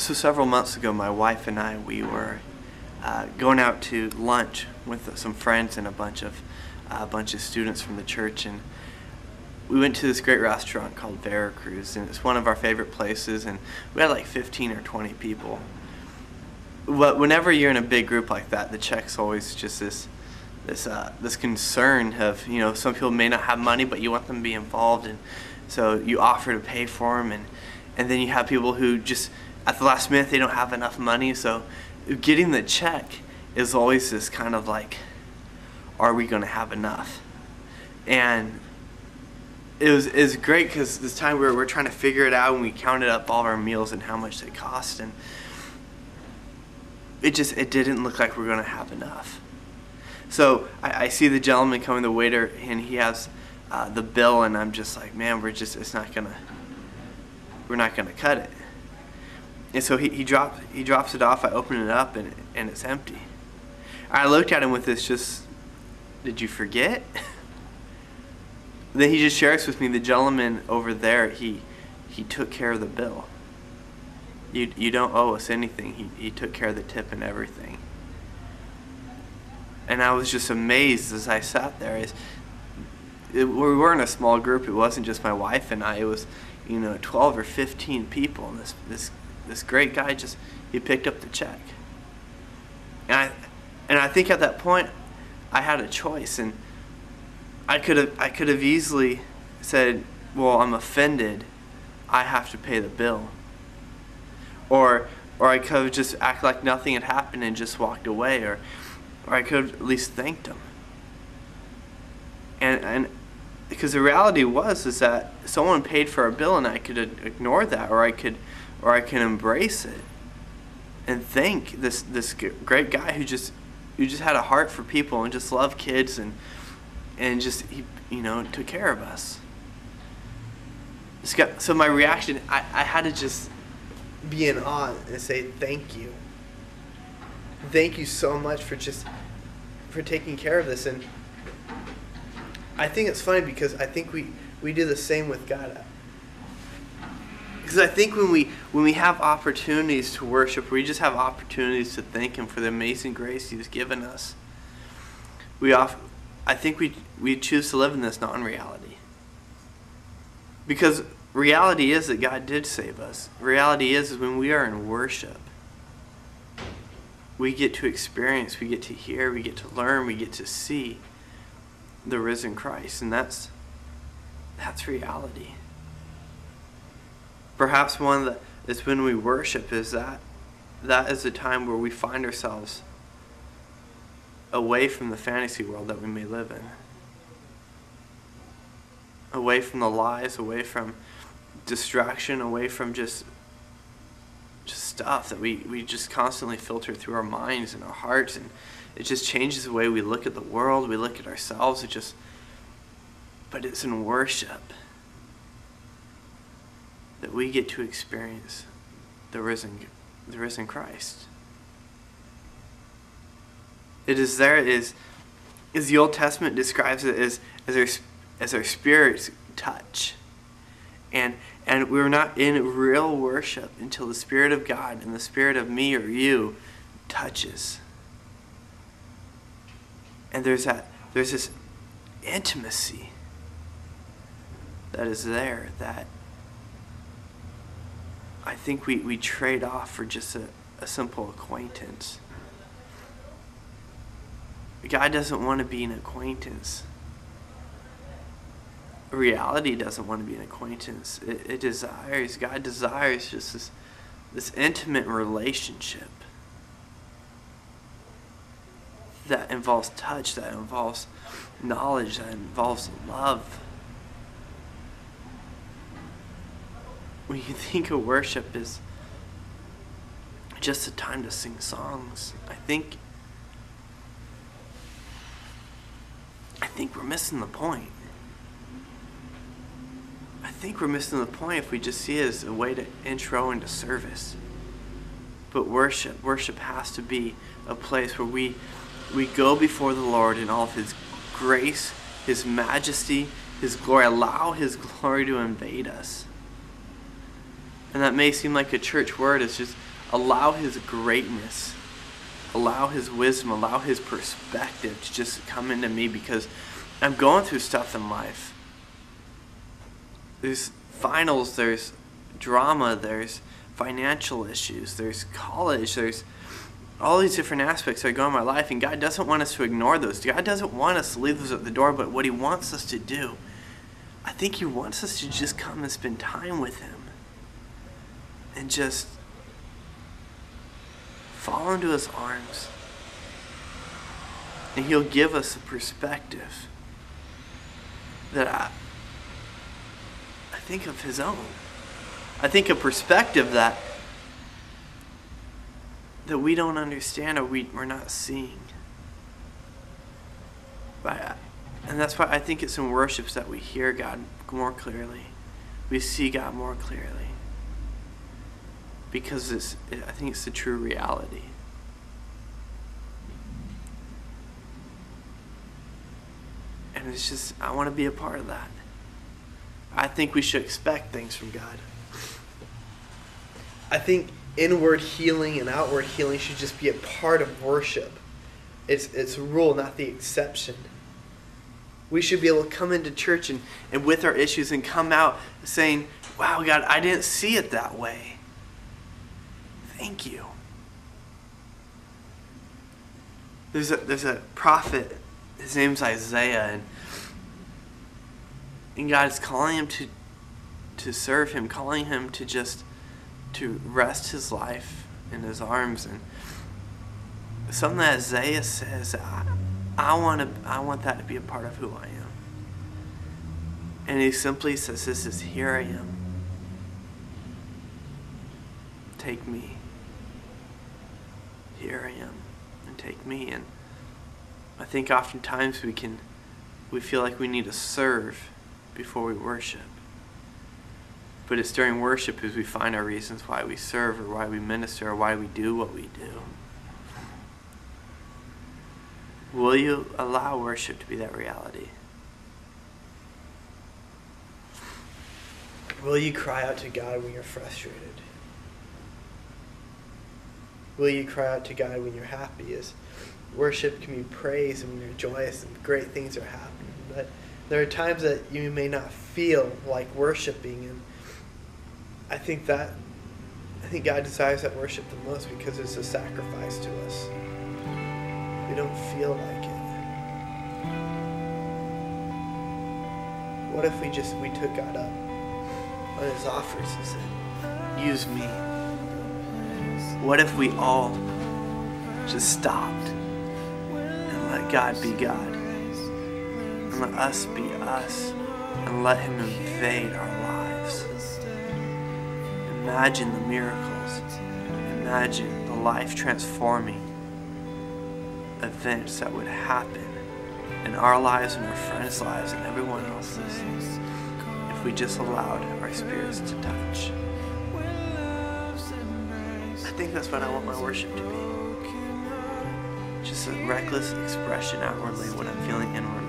So several months ago, my wife and I, we were going out to lunch with some friends and a bunch of students from the church, and we went to this great restaurant called Veracruz, and it's one of our favorite places, and we had like 15 or 20 people. But whenever you're in a big group like that, the check's always just this concern of, you know, some people may not have money, but you want them to be involved, and so you offer to pay for them, and then you have people who just at the last minute they don't have enough money, so getting the check is always this kind of like, are we going to have enough? And it was great because this time we were trying to figure it out, and we counted up all of our meals and how much they cost, and it didn't look like we were going to have enough. So I see the gentleman coming, the waiter, and he has the bill, and I'm just like, man, we're not gonna cut it. And so he drops it off. I open it up, and it's empty. I looked at him with this did you forget? Then he just shares with me, the gentleman over there, he took care of the bill. You don't owe us anything. He took care of the tip and everything. And I was just amazed as I sat there. We weren't a small group. It wasn't just my wife and I. It was, 12 or 15 people. And this great guy he picked up the check. And I think at that point I had a choice, and I could have easily said, well, I'm offended, I have to pay the bill. Or I could have just acted like nothing had happened and just walked away, or I could have at least thanked him. And because the reality is that someone paid for a bill, and I could ignore that, or I can embrace it and thank this great guy who just had a heart for people and just loved kids, and just he took care of us. So my reaction, I had to just be in awe and say thank you. Thank you so much for taking care of this. And I think it's funny because I think we do the same with God. Because I think when we have opportunities to worship, we just have opportunities to thank Him for the amazing grace He's given us. I think we choose to live in this non-reality. Because reality is that God did save us. Reality is when we are in worship, we get to experience, we get to hear, we get to learn, we get to see the risen Christ. And that's reality. Perhaps one that is when we worship is that is the time where we find ourselves away from the fantasy world that we may live in. Away from the lies, away from distraction, away from just stuff that we just constantly filter through our minds and our hearts, and it just changes the way we look at the world, we look at ourselves. But it's in worship that we get to experience the risen Christ. It is there, as the Old Testament describes it, as our spirits touch. And we're not in real worship until the Spirit of God and the Spirit of me or you touches. And there's this intimacy that is there that I think we trade off for just a simple acquaintance. God doesn't want to be an acquaintance. Reality doesn't want to be an acquaintance. God desires just this intimate relationship that involves touch, that involves knowledge, that involves love. When you think of worship as just a time to sing songs, I think we're missing the point. I think we're missing the point if we just see it as a way to intro into service. But worship has to be a place where we go before the Lord in all of His grace, His majesty, His glory. Allow His glory to invade us. And that may seem like a church word. It's just allow His greatness, allow His wisdom, allow His perspective to just come into me, because I'm going through stuff in life. There's finals, there's drama, there's financial issues, there's college, there's all these different aspects that go in my life, and God doesn't want us to ignore those. God doesn't want us to leave those at the door, but what He wants us to do, I think He wants us to just come and spend time with Him and just fall into His arms, and He'll give us a perspective that I think of His own. I think a perspective that we don't understand or we're not seeing. And that's why I think it's in worships that we hear God more clearly. We see God more clearly. Because I think it's the true reality. And it's just, I want to be a part of that. I think we should expect things from God. I think inward healing and outward healing should just be a part of worship. It's a rule, not the exception. We should be able to come into church and with our issues and come out saying, wow, God, I didn't see it that way. Thank you. There's a prophet, his name's Isaiah, and God is calling him to serve Him, calling him to rest his life in His arms. And something that Isaiah says, I want that to be a part of who I am. And he simply says, this is, here I am. Take me. Here I am. And take me. And I think oftentimes we feel like we need to serve before we worship. But it's during worship as we find our reasons why we serve, or why we minister, or why we do what we do. Will you allow worship to be that reality? Will you cry out to God when you're frustrated? Will you cry out to God when you're happy? As worship can be praise, and when you're joyous and great things are happening. But there are times that you may not feel like worshiping, and I think God desires that worship the most because it's a sacrifice to us. We don't feel like it. What if we took God up on His offers and said, use me? What if we all just stopped and let God be God, and let us be us, and let Him invade our lives? Imagine the miracles. Imagine the life-transforming events that would happen in our lives and our friends' lives and everyone else's if we just allowed our spirits to touch. I think that's what I want my worship to be. Just a reckless expression outwardly, what I'm feeling inwardly.